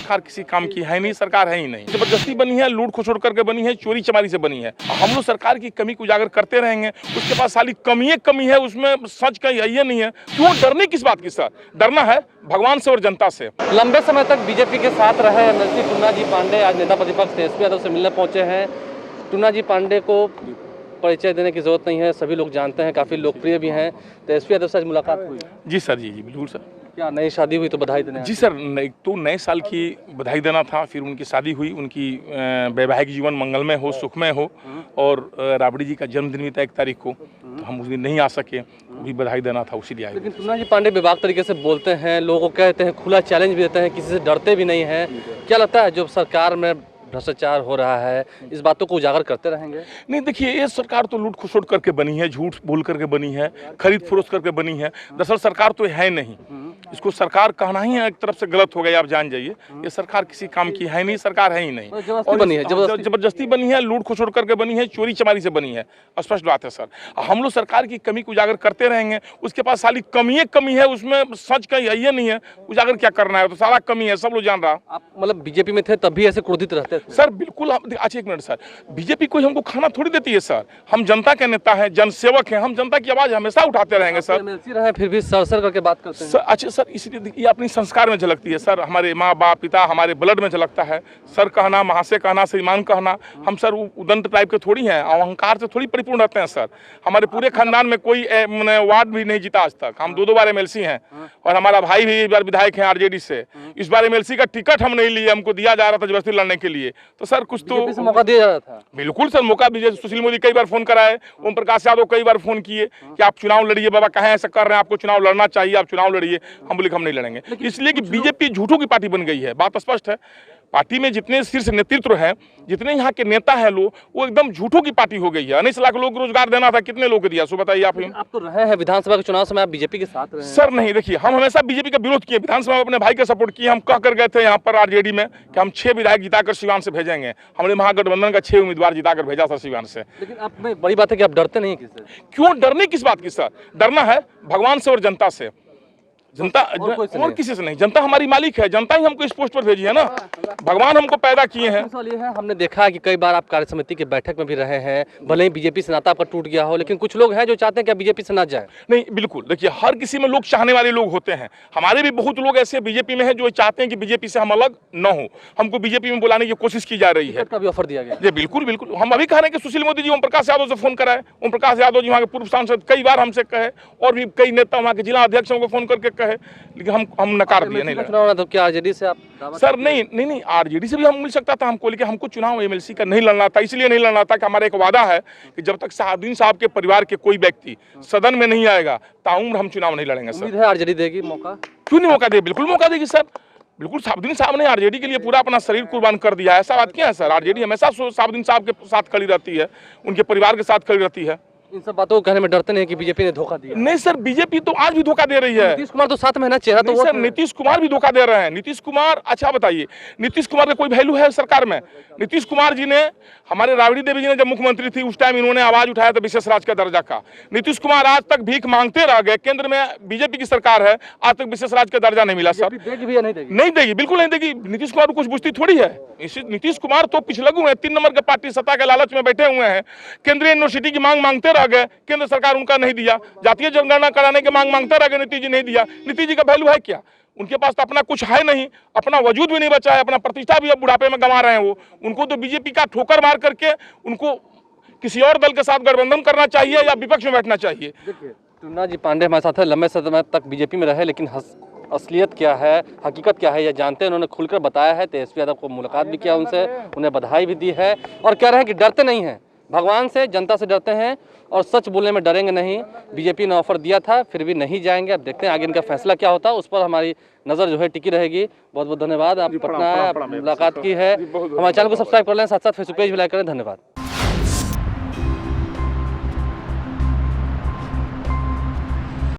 सरकार किसी काम की है नहीं, सरकार है ही नहीं। जबरदस्ती बनी है, लूट खसोट करके बनी है, चोरी चमारी से बनी है। हम लोग सरकार की कमी को उजागर करते रहेंगे, उसके पास साली कमी है, उसमें सच का ये नहीं है। क्यों डरने किस बात की सर? डरना है भगवान से और जनता से। लंबे समय तक बीजेपी के साथ रहे एमएलसी टूना जी पांडे आज नेता प्रतिपक्ष तेजस्वी यादव से मिलने पहुंचे हैं। टूना जी पांडे को परिचय देने की जरूरत नहीं है, सभी लोग जानते हैं, काफ़ी लोकप्रिय भी हैं। तेजस्वी यादव से आज मुलाकात हुई? जी सर, जी बिल्कुल सर। क्या नई शादी हुई तो बधाई देने? जी सर, तो नए साल की बधाई देना था, फिर उनकी शादी हुई, उनकी वैवाहिक जीवन मंगलमय हो, सुखमय हो। और राबड़ी जी का जन्मदिन भी था 1 तारीख को, तो हम उस दिन नहीं आ सके, भी बधाई देना था, उसी लिए आए। लेकिन टूना जी पांडे बेबाक तरीके से बोलते हैं, लोगों को कहते हैं, खुला चैलेंज भी देते हैं, किसी से डरते भी नहीं हैं। क्या लगता है जो सरकार में भ्रष्टाचार हो रहा है, इस बातों को उजागर करते रहेंगे? नहीं, देखिए, ये सरकार तो लूट खसोट करके बनी है, झूठ बोल करके बनी है, खरीद फरोख्त करके बनी है। दरअसल सरकार तो है नहीं, इसको सरकार कहना ही एक तरफ से गलत हो गया। आप जान जाइए, ये सरकार किसी काम की है नहीं, सरकार है ही नहीं। जबरदस्ती बनी है, लूट खसोट करके बनी है, चोरी चमारी से बनी है, स्पष्ट बात है सर। हम लोग सरकार की कमी को उजागर करते रहेंगे, उसके पास साली कमी है, उसमें सच का ये नहीं है। उजागर क्या करना है, तो सारा कमी है, सब लोग जान रहा। आप मतलब बीजेपी में थे तब भी ऐसे क्रोधित रहते थे? सर बिल्कुल। अच्छा 1 मिनट सर, बीजेपी कोई हमको खाना थोड़ी देती है सर। हम जनता के नेता हैं, जनसेवक हैं, हम जनता की आवाज हमेशा उठाते रहेंगे सर। एमएलसी रहे फिर भी सर करके बात करते हैं। अच्छा सर, इसलिए ये अपनी संस्कार में झलकती है सर, हमारे माँ बाप पिता हमारे ब्लड में झलकता है। सर कहना, महाशय कहना, श्रीमान कहना, हम सर उदंत टाइप के थोड़ी हैं, अहंकार से थोड़ी परिपूर्ण रहते हैं सर। हमारे पूरे खानदान में कोई वार्ड भी नहीं जीता आज तक। हम 2 बार एमएलसी हैं, और हमारा भाई भी इस बार विधायक है आरजेडी से। इस बार एमएलसी का टिकट हम नहीं लिए, हमको दिया जा रहा था जबरदस्ती लड़ने के लिए। तो सर कुछ तो मौका दिया जा रहा था। बिल्कुल सर, मौका दीजिए। सुशील मोदी कई बार फोन कराए, ओम प्रकाश यादव कई बार फोन किए कि आप चुनाव लड़िए, बाबा कहें ऐसा कर रहे हैं, आपको चुनाव लड़ना चाहिए, आप चुनाव लड़िए। हम बोले हम नहीं लड़ेंगे, इसलिए कि बीजेपी झूठों की पार्टी बन गई है। बात स्पष्ट है, पार्टी में जितने शीर्ष नेतृत्व हैं, जितने यहाँ के नेता हैं लोग, वो एकदम झूठों की पार्टी हो गई है। 19 लाख लोग रोजगार देना था, कितने लोग को दिया, सो बताइए आप। आप तो रहे हैं विधानसभा के चुनाव समय, आप बीजेपी के साथ रहे हैं। सर नहीं, देखिए, हम हमेशा बीजेपी का विरोध किए, विधानसभा में अपने भाई का सपोर्ट किए। हम कह कर गए थे यहाँ पर आरजेडी में कि हम 6 विधायक जिताकर सिवान से भेजेंगे। हमने महागठबंधन का 6 उम्मीदवार जिताकर भेजा था सिवान से। लेकिन आप में बड़ी बात है कि आप डरते नहीं किससे? क्यों डरने किस बात की सर? डरना है भगवान से और जनता से। जनता और किसी से नहीं, जनता हमारी मालिक है, जनता ही हमको इस पोस्ट पर भेजी है ना। भगवान हमको पैदा किए हैं। हमने देखा है कि कई बार आप कार्य समिति के बैठक में भी रहे हैं, भले ही बीजेपी से नाता आपका टूट गया हो, लेकिन कुछ लोग हैं जो चाहते हैं कि बीजेपी से ना जाए। नहीं, बिल्कुल, देखिए, हर किसी में लोग चाहने वाले लोग होते हैं। हमारे भी बहुत लोग ऐसे बीजेपी में हैं जो चाहते हैं कि बीजेपी से हम अलग न हो, हमको बीजेपी में बुलाने की कोशिश की जा रही है। का भी ऑफर दिया गया? जी बिल्कुल बिल्कुल। हम अभी कह रहे हैं कि सुशील मोदी जी ओम प्रकाश यादव से फोन कराए। ओम प्रकाश यादव जी वहाँ के पूर्व सांसद कई बार हमसे कहे, और भी कई नेता वहाँ के जिला अध्यक्ष को फोन करके कहे, लेकिन हम नकार दिए। नहीं चुनाव तो क्या आरजेडी से आप? सर नहीं, आरजेडी से भी हम मिल सकता था हमको, लेकिन हमको चुनाव एमएलसी का नहीं लड़ना था। इसलिए नहीं लड़ना था कि हमारा एक वादा है कि जब तक शहाबुद्दीन साहब के परिवार के कोई व्यक्ति सदन में नहीं आएगा, ताउम्र हम चुनाव नहीं लड़ेंगे सर। उम्मीद है आरजेडी देगी मौका? क्यों नहीं मौका दे, बिल्कुल मौका देगी सर। बिल्कुल, शहाबुद्दीन साहब ने आरजेडी के लिए पूरा अपना शरीर कुर्बान कर दिया है। ऐसा बात क्या है सर? आरजेडी हमेशा शहाबुद्दीन साहब के साथ खड़ी रहती है, उनके परिवार के साथ खड़ी रहती है। इन सब बातों को कहने में डरते नहीं कि बीजेपी ने धोखा दिया? नहीं सर, बीजेपी तो आज भी धोखा दे रही है। नीतीश कुमार तो साथ में ना, चेहरा तो सर नीतीश कुमार भी धोखा दे रहे हैं। नीतीश कुमार, अच्छा बताइए, नीतीश कुमार का कोई वैल्यू है सरकार में? नीतीश कुमार जी ने, हमारे राबड़ी देवी जी ने जब मुख्यमंत्री थी उस टाइम इन्होंने आवाज उठाया था विशेष राज्य का दर्जा का। नीतीश कुमार आज तक भीख मांगते रह गए। केंद्र में बीजेपी की सरकार है, आज तक विशेष राज्य का दर्जा नहीं मिला सर। नहीं देगी, बिल्कुल नहीं देगी। नीतीश कुमार को कुछ बुझती थोड़ी है। नीतीश कुमार तो पिछलग्गू है, 3 नंबर के पार्टी, सत्ता के लालच में बैठे हुए हैं। केंद्रीय यूनिवर्सिटी की मांग मांगते रह गए, केंद्र सरकार उनका नहीं दिया। जातीय जनगणना कराने की मांग मांगते रह गए, नीतीश जी नहीं दिया। नीतीश जी का वैल्यू है क्या? उनके पास तो अपना कुछ है नहीं, अपना वजूद भी नहीं बचा है, अपना प्रतिष्ठा भी अब बुढ़ापे में गंवा रहे हैं वो। उनको तो बीजेपी का ठोकर मार करके उनको किसी और दल के साथ गठबंधन करना चाहिए या विपक्ष में बैठना चाहिए। देखिए, टूना जी पांडे हमारे साथ है, लंबे समय तक बीजेपी में रहे, लेकिन असलियत क्या है, हकीकत क्या है, ये जानते हैं। उन्होंने खुलकर बताया है। तेजस्वी यादव को मुलाकात भी किया उनसे, उन्हें बधाई भी दी है, और कह रहे हैं कि डरते नहीं हैं, भगवान से, जनता से डरते हैं, और सच बोलने में डरेंगे नहीं। बीजेपी ने ऑफर दिया था, फिर भी नहीं जाएंगे। अब देखते हैं आगे इनका फैसला क्या होता है, उस पर हमारी नज़र जो है टिकी रहेगी। बहुत बहुत धन्यवाद। आप पटना मुलाकात की है, हमारे चैनल को सब्सक्राइब कर लें, साथ साथ फेसबुक पेज भी लाइक करें। धन्यवाद।